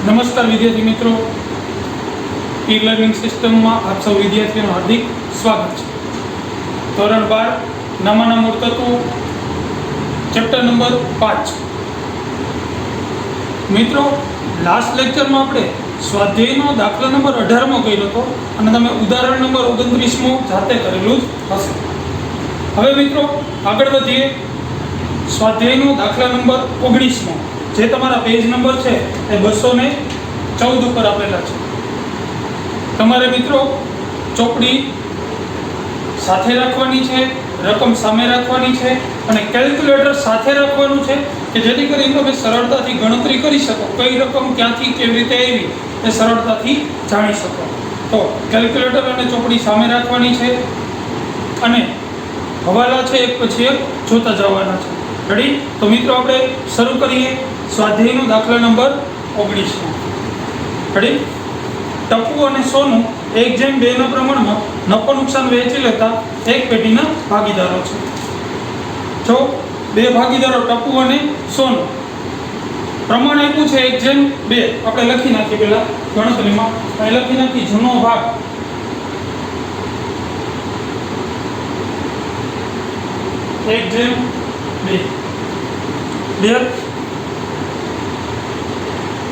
નમસ્કાર વિદ્યાર્થી મિત્રો, ઈ લર્નિંગ સિસ્ટમમાં આપ સૌ વિદ્યાર્થીઓનું હાર્દિક સ્વાગત છે. ધોરણ 12 નામાના મૂળ તત્વો, ચેપ્ટર નંબર 5. મિત્રો, લાસ્ટ લેક્ચરમાં આપણે સ્વાધ્યાયનો દાખલા નંબર 18 કર્યો હતો અને તમે ઉદાહરણ નંબર 29 જાતે કરેલું જ હશે. હવે મિત્રો આગળ વધીએ. સ્વાધ્યાયનો દાખલા નંબર 19 જે તમારા પેજ નંબર છે એ 214 ઉપર આપેલા છે. તમારે મિત્રો ચોપડી સાથે રાખવાની છે, રકમ સામે રાખવાની છે અને કેલ્ક્યુલેટર સાથે રાખવાનું છે કે જેથી કરીને તમે સરળતાથી ગણતરી કરી શકો, કઈ રકમ ક્યાંથી કેવી રીતે આવી એ સરળતાથી જાણી શકો. તો કેલ્ક્યુલેટર અને ચોપડી સામે રાખવાની છે અને હવાલા છે એક પછી એક જોતા જવાના છે. રેડી? તો મિત્રો આપણે શરૂ કરીએ સ્વાધ્યાયનો દાખલા નંબર 19. રેડી? ટપુ અને સોનું 1:2 પ્રમાણમાં નફો નુકસાન વહેંચી લેતા એક પેઢીના ભાગીદારો છે. જો બે ભાગીદારો ટપુ અને સોનું, પ્રમાણ આપ્યું છે 1:2. આપણે લખી નાખીએ પેલા ગણતરીમાં, અહીં લખી નાખી જૂનો ભાગ 1:2. ક્લિયર?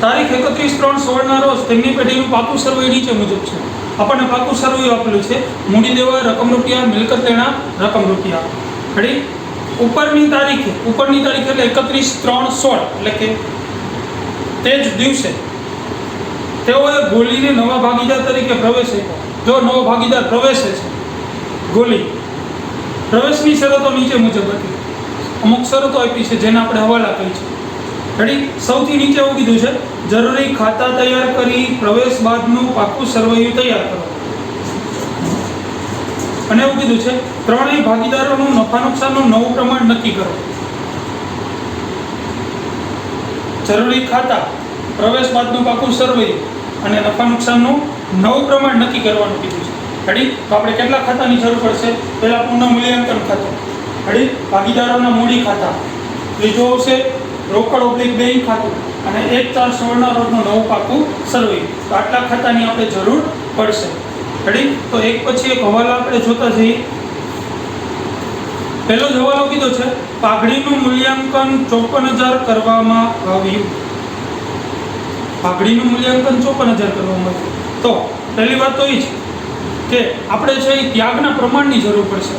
તારીખ 31/3/16 ના રોજ તેમની પેઢીનું પાકું સરવૈયું નીચે મુજબ છે. આપણને પાકું સરવૈયું આપેલું છે. મૂડી દેવા રકમ રૂપિયા, મિલકત લેણા રકમ રૂપિયા. રેડી? ઉપરની તારીખ એટલે 31/3/16 એટલે કે તે જ દિવસે તેઓએ ગોલીને નવા ભાગીદાર તરીકે પ્રવેશ આપ્યો. જો નવો ભાગીદાર પ્રવેશે છે ગોલી, પ્રવેશની શરતો નીચે મુજબ હતી. અમુક શરતો આપી છે જેને આપણે હવાલા કહી છે. રેડી? સૌથી નીચે એવું કીધું છે, જરૂરી ખાતા તૈયાર કરી પ્રવેશ બાદનું પાકું સરવૈયું તૈયાર કરો. અને એવું કીધું છે, ત્રણેય ભાગીદારોનું નફા નુકસાનનું નવું પ્રમાણ નક્કી કરો. જરૂરી ખાતા, પ્રવેશ બાદનું પાકું સરવૈયું અને નફા નુકસાનનું નવું પ્રમાણ નક્કી કરવાનું કીધું છે. રેડી? તો આપણે કેટલા ખાતાની જરૂર પડશે? પહેલા પુનઃ મૂલ્યાંકન ખાતું. રેડી? ભાગીદારોના મૂડી ખાતા. ત્રીજો આવશે રોકડ બેંક ખાતું અને 1/4/16 ના રોજનું નવું પાકું સરવૈયું. તો આટલા ખાતાની આપણે જરૂર પડશે. રેડી? તો એક પછી એક હવાલા આપણે જોતા જઈએ. પહેલો જ હવાલો કીધો છે, પાઘડીનું મૂલ્યાંકન 54,000 કરવામાં આવ્યું. પાઘડીનું મૂલ્યાંકન 54,000 કરવામાં આવ્યું. તો પહેલી વાત તો એ છે કે આપણે છે એ ત્યાગના પ્રમાણની જરૂર પડશે.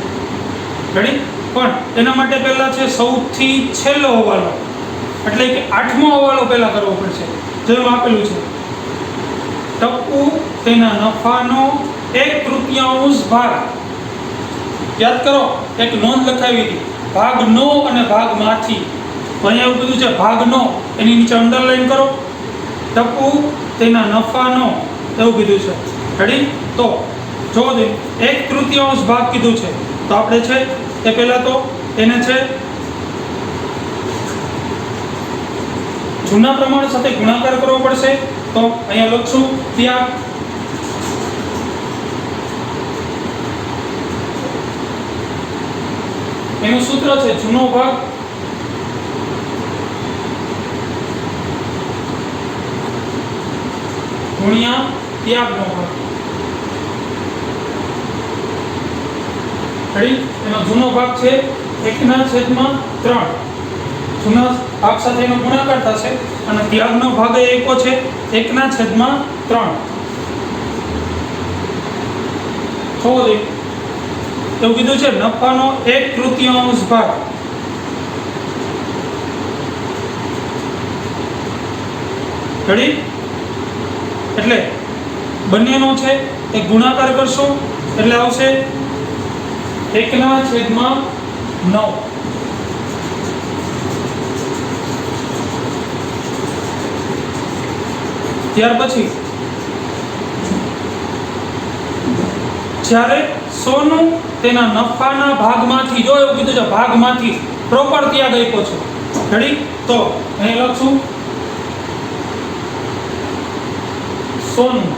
રેડી? પણ એના માટે પહેલા છે સૌથી છેલ્લો હવાલો, એટલે કે 8મો હવાલો પહેલા કરવો પડશે. જેમ આપેલું છે, ટપુ તેના નફાનો 1/3 ભાગ. યાદ કરો, એક નોંધ લખાવી હતી, ભાગ નો અને ભાગમાંથી. અહીંયા એવું કીધું છે ભાગ નો, એની નીચે અંડરલાઈન કરો. ટપુ તેના નફાનો એવું કીધું છે. રેડી? તો જો 1/3 ભાગ કીધું છે તો આપણે છે એ પહેલા તો એને છે જૂના પ્રમાણ સાથે ગુણાકાર કરવો પડશે. તો અહીંયા લખશું ત્યાગ. એનું સૂત્ર છે જૂનો ભાગ ગુણ્યા ત્યાગનો ભાગ. રેડી? એનો જૂનો ભાગ છે 1/3. જૂના ભાગ સાથે એનો ગુણાકાર થશે અને ત્યાગનો ભાગ એ આપ્યો છે 1/3. એવું કીધું છે નફાનો 1/3 ભાગ. રેડી? એટલે બંનેનો છે એ ગુણાકાર કરશો એટલે આવશે 1/9. ત્યાર પછી જ્યારે સોનું તેના નફાના ભાગમાંથી, જો એવું કીધું છે ભાગમાંથી, પ્રોપર ત્યાગ આપ્યો છે. રેડી? તો અહીં લખશું સોનું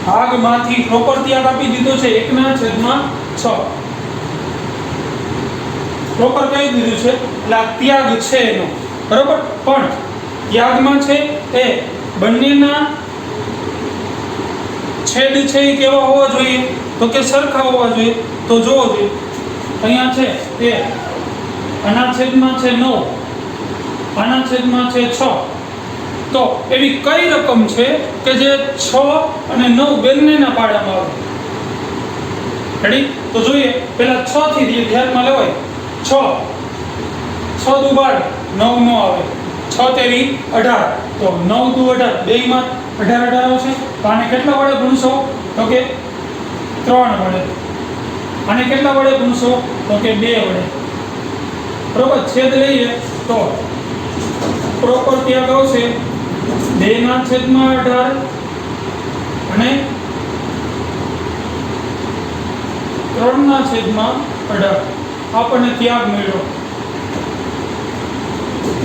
ભાગમાંથી પ્રોપર ત્યાગ આપી દીધો છે 1/6. પ્રોપર કહી દીધું છે એટલે આ ત્યાગ છે એનો. બરાબર, પણ ત્યાગમાં છે એ બંનેના છેદ છે એ કેવા હોવા જોઈએ? તો કે સરખા હોવા જોઈએ. તો જોવો જોઈએ અહીંયા છે એ આના છેદમાં છે 9, આના છેદમાં છે 6. તો એવી કઈ રકમ છે કે જે 6 અને 9 બંનેના પાડામાં આવે? રેડી? તો જોઈએ પહેલા 6 થી ધ્યાનમાં લેવાય. 6 6 દુ 12, 9 નો આવે. 6 તેરી 18, તો 9 દુ 18, બેયમાં 18 આવશે. તો આને કેટલા વડે ગુણશો? તો કે 3 વડે. આને કેટલા વડે ગુણશો? તો કે 2 વડે. બરોબર, છેદ લઈએ તો પ્રોપર ત્યાગ આવશે 2/18 અને 3/18. આપણને ત્યાગ મળ્યો.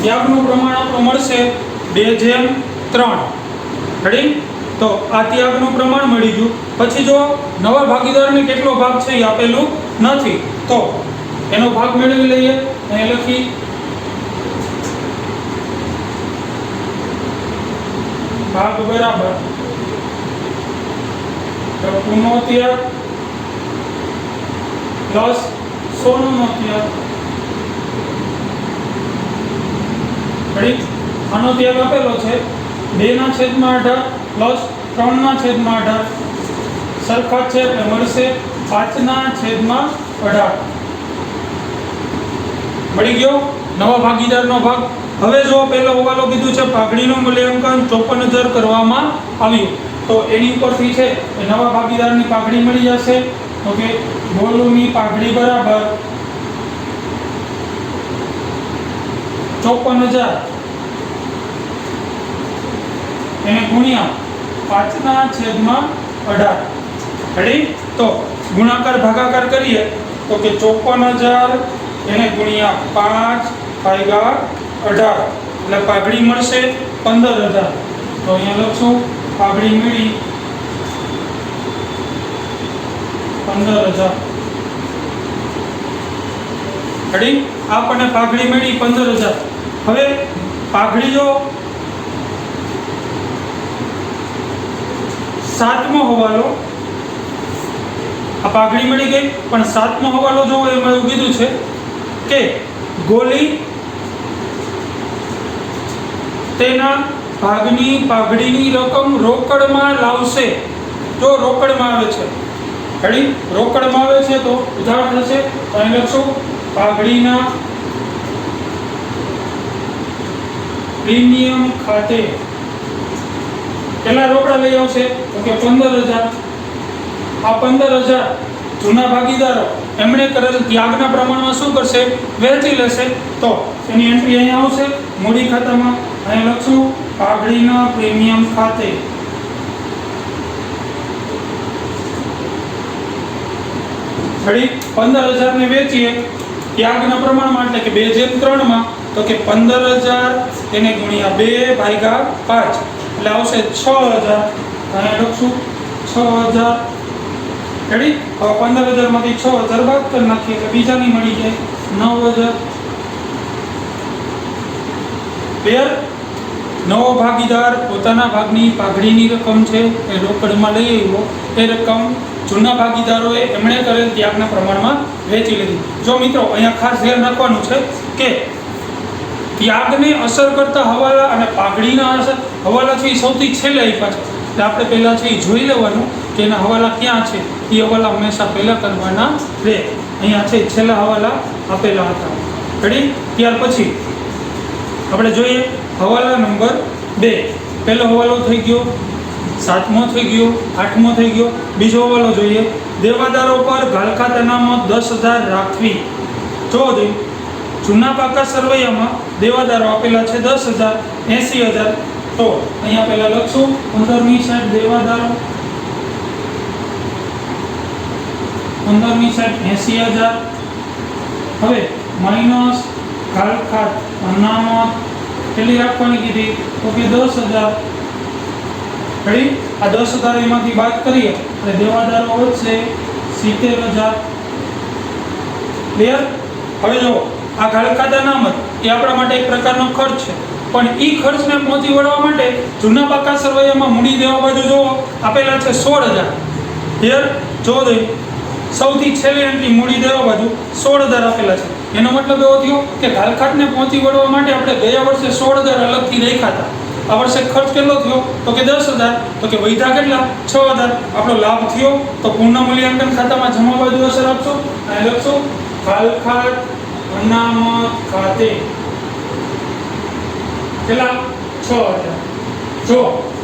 ત્યાગનું પ્રમાણ આપણું મળશે 2/3. રેડી? તો આ ત્યાગનું પ્રમાણ મળી ગયું. પછી જો નવા ભાગીદારને કેટલો ભાગ છે એ આપેલું નથી, તો એનો ભાગ મેળવી લઈએ. અહીં લખી ભાગ બરાબર પુનો ત્યાગ પ્લસ સોનો ત્યાગ. આનો ત્યાગ આપેલો છે 2/18 પ્લસ 3/18. સરખા છે એટલે મળશે 5/18. મળી ગયો નવા ભાગીદારનો ભાગ. હવે જો પહેલો હવાલો કીધું છે પાઘડીનું મૂલ્યાંકન 54,000 કરવામાં આવ્યું, તો એની ઉપરથી છે એ નવા ભાગીદારની પાઘડી મળી જશે. ઓકે, ગોલુની પાઘડી બરાબર 54,000 એને ગુણ્યા 5/18. રેડી? તો ગુણાકાર ભાગાકાર કરીએ તો કે 54,000 એને ગુણ્યા 5/18 એટલે પાઘડી મળશે 15,000. તો અહીંયા લખશું પાઘડી મળી 15,000. રેડી? આપણને પાઘડી મળી 15,000. હવે પાઘડી જો 7મો હવાલો, આ પાઘડી મળી ગઈ, પણ 7મો હવાલો જો એમાં એવું કીધું છે કે ગોલી તેના ભાગની પાઘડીની રકમ રોકડમાં લાવશે. જો રોકડમાં આવે છે, રેડી? રોકડમાં આવે છે તો ઉદાહરણ થશે. અહીં લખશું પાઘડીના પ્રીમિયમ ખાતે કેટલા રોકડા લઈ આવશે? તો કે 15,000. આ 15,000 જૂના ભાગીદારો એમણે કરેલ ત્યાગના પ્રમાણમાં શું કરશે? વહેંચી લેશે. તો એની એન્ટ્રી અહીંયા આવશે મૂડી ખાતામાં. અહીં લખશું પાઘડીના પ્રીમિયમ ખાતે. રેડી? 15,000 ને વેચીએ ત્યાગના પ્રમાણમાં એટલે કે 2/3 તો કે 15,000 એને ગુણ્યા 2/5 એટલે આવશે 6,000. અહીં લખશું 6,000. રેડી? હવે 15,000 માંથી 6,000 બાદ કરી નાખીએ એટલે બીજાની મળી જાય 9,000. ક્લિયર? નવો ભાગીદાર પોતાના ભાગની પાઘડીની રકમ છે એ રોકડમાં લઈ આવ્યો. એ રકમ જૂના ભાગીદારોએ એમણે કરેલ ત્યાગના પ્રમાણમાં વેચી લીધી. જો મિત્રો અહીંયા ખાસ ધ્યાન રાખવાનું છે કે ત્યાગને અસર કરતા હવાલા અને પાઘડીના અસર હવાલા છે એ સૌથી છેલ્લે આપ્યા છે. એટલે આપણે પહેલાં છે એ જોઈ લેવાનું કે એના હવાલા ક્યાં છે. એ હવાલા હંમેશા પહેલાં કરવાના રહે. અહીંયા છે છેલ્લા હવાલા આપેલા હતા. રેડી? ત્યાર પછી આપણે જોઈએ હવાલા નંબર 2. પહેલો હવાલો થઈ ગયો, 7મો થઈ ગયો, 8મો થઈ ગયો. બીજો હવાલો જોઈએ. દેવાદારો પર ઘાલખાત અનામત 10,000 રાખવી. જો જૂના પાકા સરવૈયામાં દેવાદારો આપેલા છે 10,000, 80,000. તો અહીંયા પહેલા લખશું 15મી સાઈડ દેવાદારો, 15મી સાઈડ 80,000. હવે માઇનસ ઘાલખાત અનામત કેટલી રાખવાની કીધી? તો કે 10,000. રેડી? આ 10,000 એમાંથી બાદ કરીએ એટલે દેવાદારો વધશે 70,000. ક્લિયર? હવે જો આ ઘાલખાતા અનામત એ આપણા માટે એક પ્રકારનો ખર્ચ છે, પણ એ ખર્ચને પહોંચી વળવા માટે જૂના પાકા સરવૈયામાં મૂડી દેવા બાજુ જો આપેલા છે 16,000. હિયર જો દે સૌથી છેલ્લી એન્ટ્રી મૂડી દેવા બાજુ 16,000 આપેલા છે. એનો મતલબ એવો થયો કે ઘાલખાતને પહોંચી વળવા માટે આપણે ગયા વર્ષે 16,000 અલગથી રાખ્યા હતા. આ વર્ષે ખર્ચ કેટલો થયો તો કે 10,000, તો કે વૈધા કેટલા 6,000. આપણો લાભ થયો તો પૂર્ણ મૂલ્યાંકન ખાતામાં જમા બાજુ અસર આપશો અને લખશો ઘાલખાત અનામત ખાતે કેટલા 6,000. જો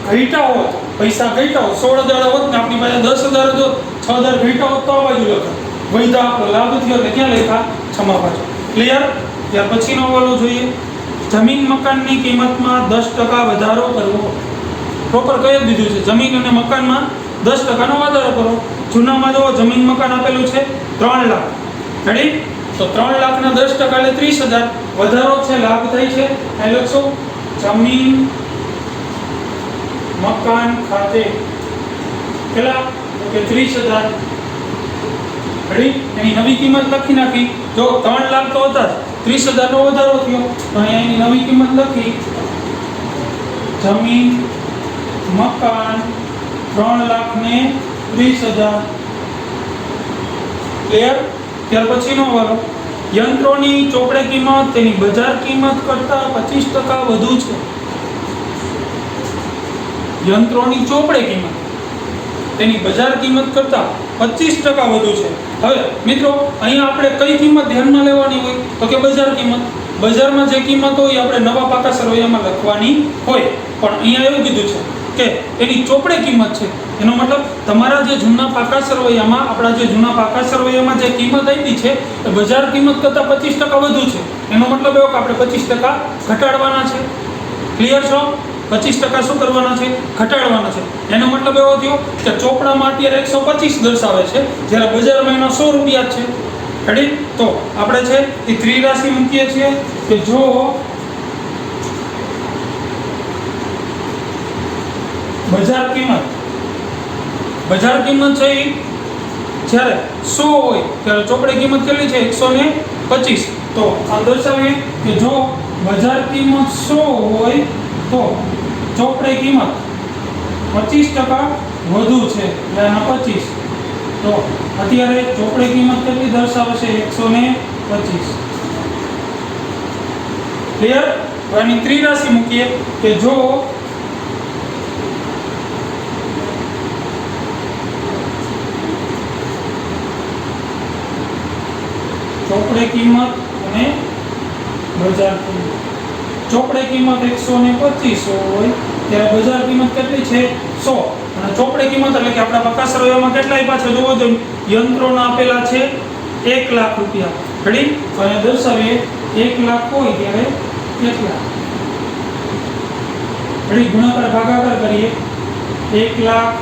ઘટ્યા હોત પૈસા ઘટ્યા હોત 16,000 હોત ને આપણી પાસે 10,000 જો 6,000 ઘટ્યા હોત તો આ બાજુ લખો વૈધા આપણો લાભ થયો એટલે ક્યાં લખ્યા છમા બાજુ. ક્લિયર? ત્યાર પછીનો વાલો જોઈએ જમીન મકાનની કિંમતમાં 10% વધારો કરવો. પ્રોપર કહી દીધું છે જમીન અને મકાનમાં 10%નો વધારો કરો. જૂનામાં જો જમીન મકાન આપેલું છે 3 લાખ. રેડી? તો 3 લાખના 10% એટલે 30,000 વધારો છે લાભ થાય છે. એ લખશો જમીન મકાન ખાતે કેટલા તો કે 30,000. રેડી? એની નવી કિંમત લખી નાખી. જો 3 લાખ તો હતા 30,000 નો વધારો થયો તો અહીંયા એની નવી કિંમત લખી જમીન મકાન 3,30,000. ક્લિયર? ત્યાર પછીનો વારો યંત્રોની ચોપડે કિંમત તેની બજાર કિંમત કરતા 25% વધુ છે. યંત્રોની ચોપડે કિંમત તેની બજાર કિંમત કરતા 25% વધુ છે. હવે મિત્રો અહીંયા આપણે કઈ કિંમત ધ્યાનમાં લેવાની હોય તો કે બજાર કિંમત. બજારમાં જે કિંમત હોય આપણે નવા પાકા સરવૈયામાં લખવાની હોય, પણ અહીંયા એવું કીધું છે કે એની ચોપડે કિંમત છે. એનો મતલબ તમારા જે જૂના પાકા સરવૈયામાં આપણા જે જૂના પાકા સરવૈયામાં જે કિંમત આપી છે એ બજાર કિંમત કરતાં 25% વધુ છે. એનો મતલબ એવો કે આપણે 25% ઘટાડવાના છે. ક્લિયર છો? 25% શું કરવાના છે ઘટાડવાના છે. એનો મતલબ એવો થયો કે ચોપડામાં અત્યારે 125 દર્શાવે છે જ્યારે બજારમાં એનો 100 રૂપિયા છે. રેડી? તો આપણે છે એ ત્રિરાશિ મૂકીએ છીએ કે જો બજાર કિંમત છે એ જ્યારે 100 હોય ત્યારે ચોપડી કિંમત કેટલી છે 125. તો આ દર્શાવીએ કે જો બજાર કિંમત 100 હોય તો ચોપડી કિંમત 25% વધુ છે એટલે આના 25. તો અત્યારે ચોપડી કિંમત કેટલી દર્શાવે છે 125. ક્લિયર? આની ત્રિરાશિ મૂકીએ કે જો ચોપડી કિંમત અને બજાર કિંમત ચોપડી કિંમત 125 હોય ત્યારે બજાર કિંમત કેટલી છે 100. અને ચોપડી કિંમત એટલે કે આપણા પાકા સરવૈયામાં કેટલા આપ્યા છે જોવો જોઈએ. યંત્રોના આપેલા છે 1 લાખ રૂપિયા. રેડી? અને દર્શાવીએ 1 લાખ હોય ત્યારે કેટલા. રેડી? ગુણાકાર ભાગાકાર કરીએ 1 લાખ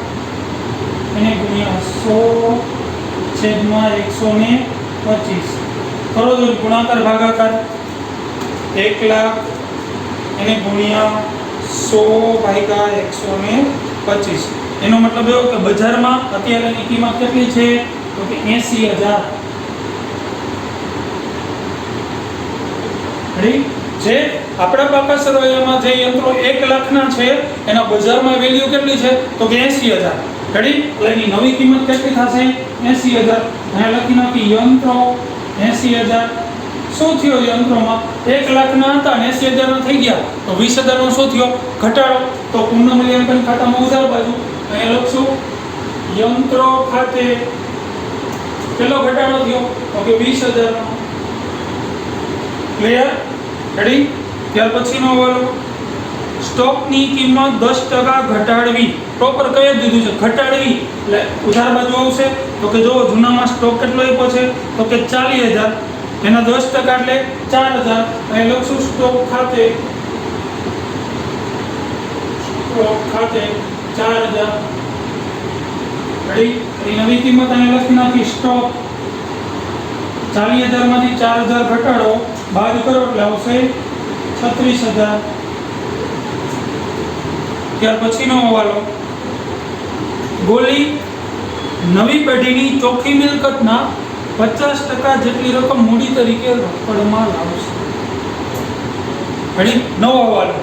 એને ગુણ્યા 100/125 કરો જો ગુણાકાર ભાગાકાર 1 લાખ એને ગુણ્યા 100/125. એનો મતલબ એવો કે બજારમાં અત્યારે એની કિંમત કેટલી છે તો કે 80,000. રેડી? જે આપણા પાકા સરવૈયામાં જે યંત્રો 1 લાખના છે એના બજારમાં વેલ્યુ કેટલી છે તો કે 80,000. રેડી? એટલે એની નવી કિંમત કેટલી થશે 80,000. અહીંયા લખી નાખી યંત્રો 80,000. શું થયો યંત્રોમાં 1 લાખના હતા અને 80,000 થઈ ગયા તો 20,000 નો શું થયો ઘટાડો. તો પૂર્ણ મૂલ્યાંકન ખાતામાં ઉધાર બાજુ અહીંયા લખશું યંત્રો ખાતે કેટલો ઘટાડો થયો તો કે 20,000 નો. ક્લિયર? રેડી? ત્યાર પછીનો વાલો સ્ટોકની કિંમત 10% ઘટાડવી. પ્રોપર કહી દીધું છે ઘટાડવી એટલે ઉધાર બાજુ આવશે તો કે જો જૂનામાં સ્ટોક કેટલો આપ્યો છે તો કે 40,000 એના 10% એટલે 4,000. અહીં લખશું સ્ટોક ખાતે 4,000. રેડી? એ નવી કિંમત અહીં લખી નાખી સ્ટોક 40,000 માંથી 4,000 ઘટાડો બાદ કરો એટલે આવશે 36,000. ત્યાર પછીનો હવાલો ગોલી નવી પેઢીની ચોખ્ખી મિલકતના 50% જેટલી રકમ મૂડી તરીકે રોકડમાં લાવશે. ઘણી નવો હવાલો.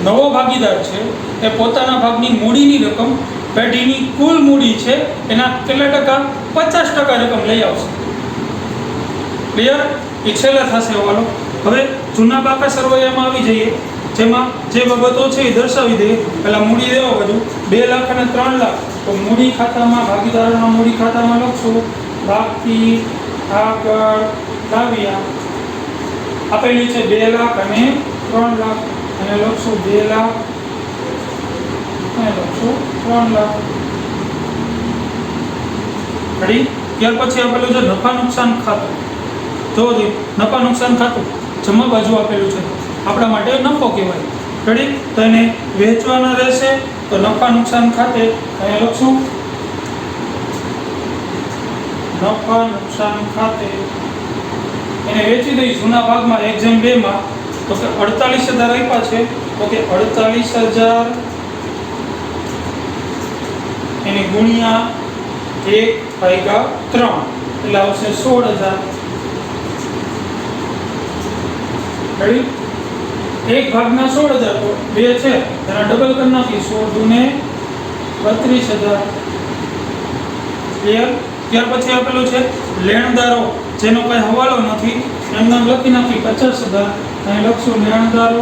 નવો ભાગીદાર છે એ પોતાના ભાગની મૂડીની રકમ પેઢીની કુલ મૂડી છે એના કેટલા ટકા? 50% રકમ લઈ આવશે. ક્લિયર? એ છેલ્લે થશે હવાલો. હવે જૂના પાકા સરવૈયામાં આવી જઈએ, જેમાં જે બાબતો છે એ દર્શાવી દઈએ. પહેલા મૂડી દેવા બાજુ 2 લાખ અને 3 લાખ, તો મૂડી ખાતામાં ભાગીદારોના મૂડી ખાતામાં લખશું બાકી આગળ લાવ્યા. આપેલી છે 2 લાખ અને 3 લાખ, અને લખશું 2 લાખ અને લખશું 3 લાખ. રેડી? ત્યાર પછી આપેલું છે નફા નુકસાન ખાતું. જોવો જોઈએ, નફા નુકસાન ખાતું જમા બાજુ આપેલું છે, આપણા માટે નફો કહેવાય. રેડી? તો એને વેચવાના રહેશે, તો નફા નુકસાન ખાતે અહીંયા લખશું નફા નુકસાન ખાતે એને વેચી દઈ જૂના ભાગમાં 1/2 માં. તો કે 48,000 આપ્યા છે, તો કે 48,000 એને ગુણ્યા 1/3 એટલે આવશે 16,000. રેડી? 1 ભાગના 16,000, તો 2 છે એના ડબલ કરી નાખી, 16 દુને 32,000. ક્લિયર? ત્યાર પછી આપેલું છે લેણદારો જેનો કોઈ હવાલો નથી, એમના લખી નાખી 50,000. અહીં લખશું લેણદારો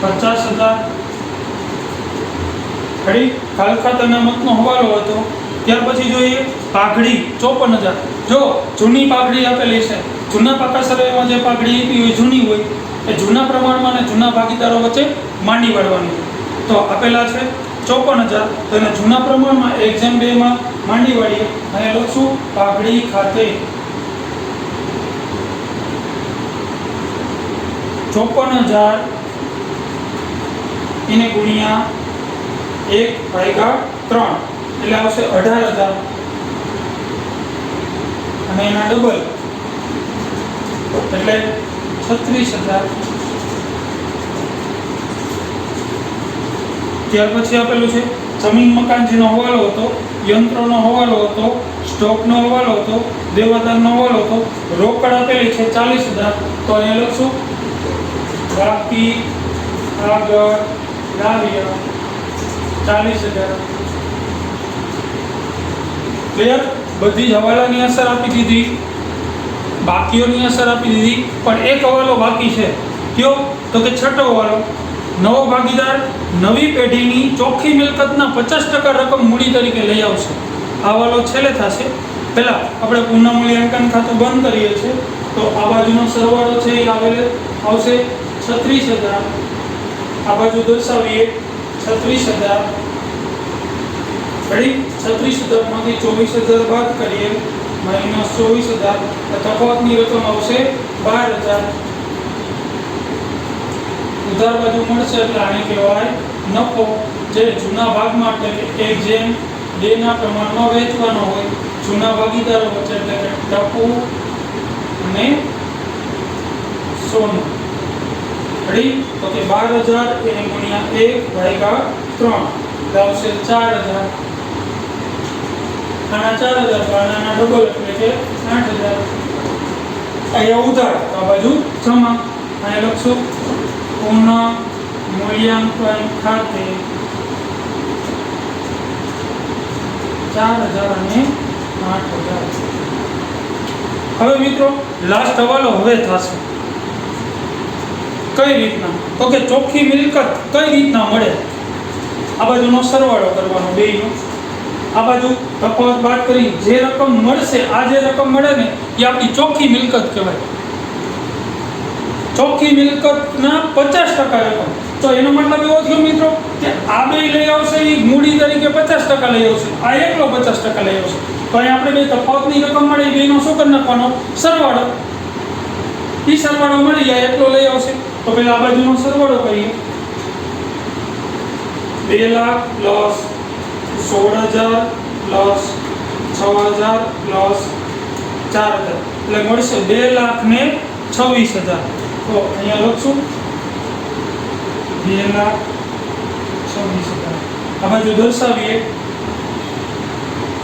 50,000. રેડી? ખાલ ખાતાના મતનો હવાલો હતો. ત્યાર પછી જોઈએ પાઘડી 54,000. જો જૂની પાઘડી આપેલી છે, જૂના પાકા સરવૈયામાં જે પાઘડી આપી હોય જૂની હોય, એ જૂના પ્રમાણમાં અને જૂના ભાગીદારો વચ્ચે માંડી વાળવાની. તો આપેલા છે 54,000, તો એને જૂના પ્રમાણમાં 1/2 માં માંડી વાળીએ. અને લખશું પાઘડી ખાતે 54,000 એને ગુણ્યા 1/3 એટલે આવશે 18,000. અને એના ડબલ એટલે 36,000. ત્યાર પછી આપેલું છે જમીન મકાન જેનો હવાલો હતો, યંત્રોનો હવાલો હતો, સ્ટોકનો હવાલો હતો, દેવાદારનો હવાલો હતો, રોકડ આપેલી છે 40,000. તો અહીંયા લખશું બાકી આગળ લાવ્યા 40,000. ક્લિયર? બધી જ હવાલાની અસર આપી દીધી, બાકીઓની અસર આપી દીધી, પણ એક હવાલો બાકી છે. કયો? તો કે છઠ્ઠો હવાલો. નવો ભાગીદાર નવી પેઢીની ચોખ્ખી મિલકતના 50% રકમ મૂડી તરીકે લઈ આવશે. આ હવાલો છેલ્લે થશે. પહેલા આપણે પુનઃ મૂલ્યાંકન ખાતું બંધ કરીએ છીએ, તો આ બાજુનો સરવાળો છે એ આવશે 36,000. આ બાજુ દર્શાવીએ 36,000. રેડી? 36,000 માંથી 24,000 બાદ કરીએ, -24,000. તફાવતની રકમ આવશે 12,000. ઉધાર બાજુ મળશે એટલે આને કહેવાય નફો, જે જૂના ભાગમાં એટલે કે 1/2 ના પ્રમાણમાં વેચવાનો હોય જૂના ભાગીદારો વચ્ચે, એટલે કે ટપુ અને સોનું. રેડી? તો કે 12,000 એને ગુણ્યા 1/3 આવશે 4,000. આના 4,000 તો આના ડબલ એટલે કે 8,000. અહીંયા ઉધાર, આ બાજુ જમા. અહીંયા લખશું પુનઃ મૂલ્યાંકન ખાતે 4,000 અને 8,000. હવે મિત્રો લાસ્ટ હવાલો હવે થશે. કઈ રીતના? તો કે ચોખ્ખી મિલકત કઈ રીતના મળે? આ બાજુનો સરવાળો કરવાનો બેયનો, આ બાજુ તફાવત બાદ કરી જે રકમ મળશે, આ જે રકમ મળે ને એ આપણી ચોખ્ખી મિલકત કહેવાય. ચોખ્ખી મિલકતના 50% રકમ. તો એનો મતલબ એવો થયો મિત્રો કે આ બે લઈ આવશે એ મૂડી તરીકે 50% લઈ આવશે, આ એકલો 50% લઈ આવશે. તો અહીં આપણે બે તફાવતની રકમ મળે એ બેનો શું કરી નાખવાનો? સરવાળો. એ સરવાળો મળી જાય, એકલો લઈ આવશે. તો પહેલા આ બાજુનો સરવાળો કરીએ. 2 લાખ પ્લસ 16,000 પ્લસ 6,000 પ્લસ 4,000 એટલે મળશે 2,26,000. તો અહીંયા લખશું 2,26,000. આ બાજુ દર્શાવીએ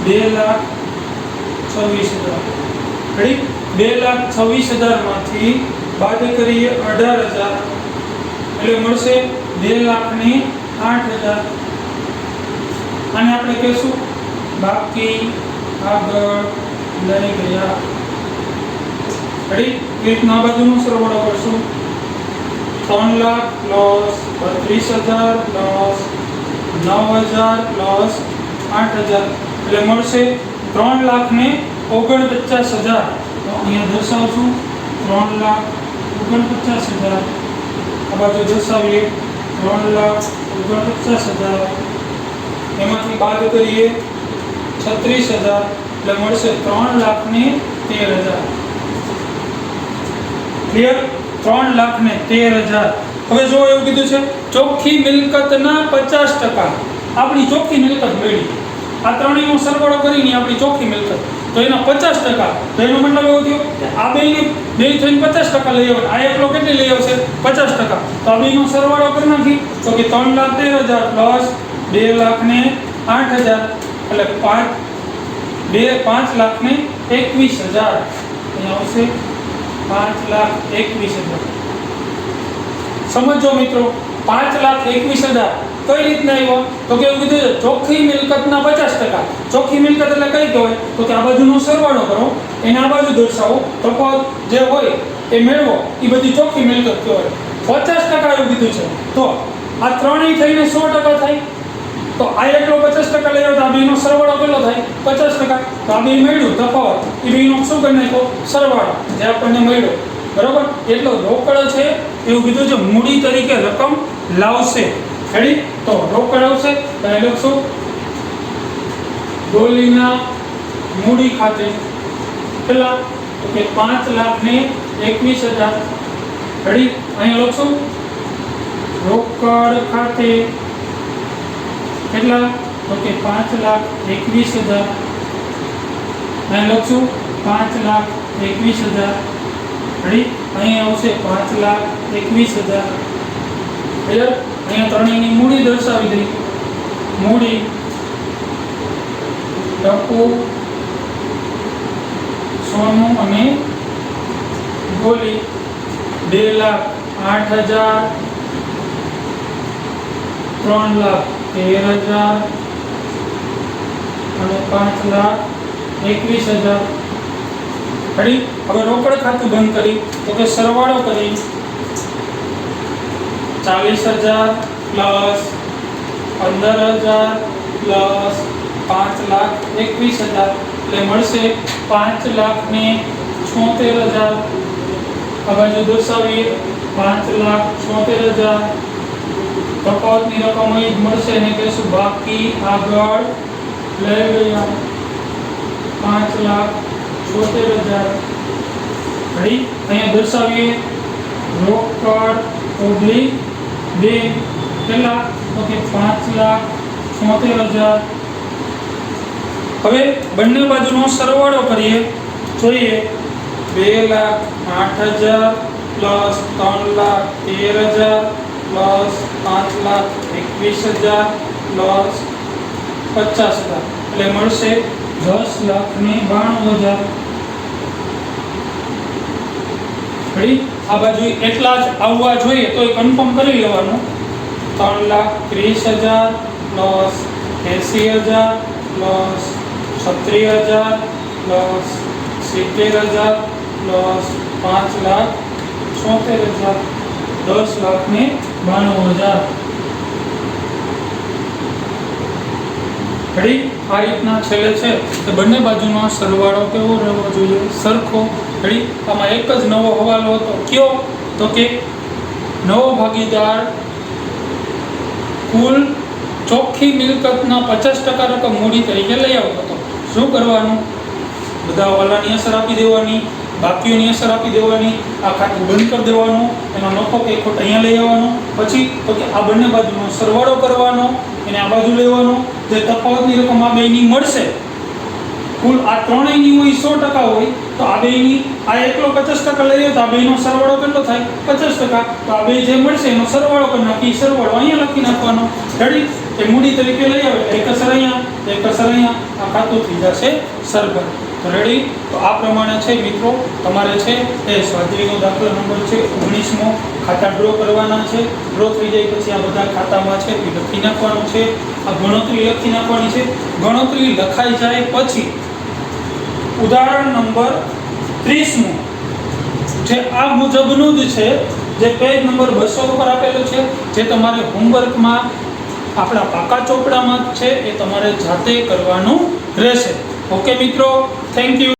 2,26,000 રેડી 2,26,000 માંથી બાદ કરીએ 18,000 એટલે મળશે 2,08,000 આને આપણે કહેશું બાકી આગળ લઈ ગયા રેડી એક ના બાજુનો સરવાળો કરશું 3 લાખ પ્લસ 32,000 પ્લસ 9,000 પ્લસ 8,000 એટલે મળશે 3,49,000 તો અહીંયા દર્શાવશું 3,49,000 આ બાજુ દર્શાવીએ 3,49,000 એમાંથી બાદ કરીએ 36,000 એટલે મળશે 3,13,000 ક્લિયર 3,13,000 હવે જો એવું કીધું છે ચોખ્ખી મિલકતના 50% આપણી ચોખ્ખી મિલકત મળી આ ત્રણેયનો સરવાળો કરીને આપણી ચોખ્ખી મિલકત તો એના 50% તો એનો મતલબ એવો થયો કે આ બેને બે થઈને 50% લઈ આવે આ એકલો કેટલી લઈ આવશે 50% તો આ બેનો સરવાળો કરી નાખી તો કે 3,13,000 પ્લસ 2,08,000 એટલે 5,21,000 અહીંયા આવશે 5,21,000 સમજો મિત્રો 5,21,000 કઈ રીતના આવ્યો તો કે એવું કીધું ચોખ્ખી મિલકતના 50% ચોખ્ખી મિલકત એટલે કઈ કહેવાય તો કે આ બાજુનો સરવાળો કરો એને આ બાજુ દર્શાવો તફાવત જે હોય એ મેળવો એ બધી ચોખ્ખી મિલકત કહેવાય 50% એવું કીધું છે તો આ ત્રણેય થઈને 100% થાય તો આ એકલો 50% લઈ આવ્યો તો આ બેનો સરવાળો કેટલો થાય 50% તો આ બે મળ્યું તફાવત એ બેનો શું કરી નાખો સરવાળો જે આપણને મળ્યો બરોબર એટલો રોકડ છે એવું કીધું છે મૂડી તરીકે રકમ લાવશે રેડી તો રોકડ આવશે તો એ લખશું ડોલીના મૂડી ખાતે કેટલા તો કે 5,21,000 રેડી અહીંયા લખશું રોકડ ખાતે કેટલા તો કે 5,21,000 અહીંયા લખશું 5,21,000 રેડી અહીં આવશે 5,21,000 ક્લિયર અહીંયા ત્રણેયની મૂડી દર્શાવી દઈ મૂડી ટપુ સોનું અને ગોલી 2,08,000 3,13,000 અને 5,21,000 રેડી હવે રોકડ ખાતું બંધ કરી તો કે સરવાળો કરી 40,000 પ્લસ 15,000 પ્લસ 5,21,000 એટલે મળશે 5,76,000 આ બાજુ દર્શાવીએ 5,76,000 તફાવતની રકમ અહીં મળશે એને કહેશું બાકી આગળ લઈ ગયા 5,76,000 રેડી અહીંયા દર્શાવીએ રોકડ ઓબ્લિક 2 કેટલા તો કે 5,76,000 હવે બંને બાજુનો સરવાળો કરીએ જોઈએ 2,08,000 પ્લસ 3,13,000 પ્લસ 5,21,000 પ્લસ 50,000 એટલે મળશે 10,92,000 રેડી આ બાજુ એટલા જ આવવા જોઈએ તો એ કન્ફર્મ કરી લેવાનું 3,30,000 plus 80,000 plus 36,000 plus 70,000 plus 5,76,000 10,92,000 ready આ રીતના છેલ્લે છે તો બંને બાજુનો સરવાળો કેવો રહેવો જોઈએ સરખો રેડી આમાં એક જ નવો હવાલો હતો કયો તો કે નવો ભાગીદાર કુલ ચોખ્ખી મિલકતના 50% રકમ મૂડી તરીકે લઈ આવતો હતો શું કરવાનું બધા હવાલાની અસર આપી દેવાની બાકીઓની અસર આપી દેવાની આ ખાતું બંધ કરી દેવાનું એનો નફો કે ખોટ અહીંયા લઈ આવવાનો પછી તો કે આ બંને બાજુનો સરવાળો કરવાનો એને આ બાજુ લેવાનો જે તફાવતની રકમ આ બેની મળશે કુલ આ ત્રણેયની હોય 100% હોય તો આ બેની આ એકલો 50% લઈએ તો આ બેનો સરવાળો કેટલો થાય 50%, તો આ બે જે મળશે એનો સરવાળો કરી નાખી, સરવાળો અહીંયા લખી નાખવાનો, રેડી? એ મૂડી તરીકે લઈ આવે એક અસર અહીંયા, એક અસર અહીંયા, આ ખાતું થઈ જશે સરભર. તો રેડી? તો આ પ્રમાણે છે મિત્રો તમારે છે એ સ્વાધ્યાયનો દાખલા નંબર છે 19મો ખાતા ડ્રો કરવાના છે. ડ્રો થઈ જાય પછી આ બધા ખાતામાં છે એ લખી નાખવાનું છે, આ ગણતરી લખી નાખવાની છે. ગણતરી લખાઈ જાય પછી ઉદાહરણ નંબર 30મું જે આ મુજબનું જ છે, જે પેજ નંબર 200 ઉપર આપેલું છે, જે તમારે હોમવર્કમાં આપણા પાકા ચોપડામાં છે એ તમારે જાતે કરવાનું રહેશે. ઓકે મિત્રો, થેન્ક યુ.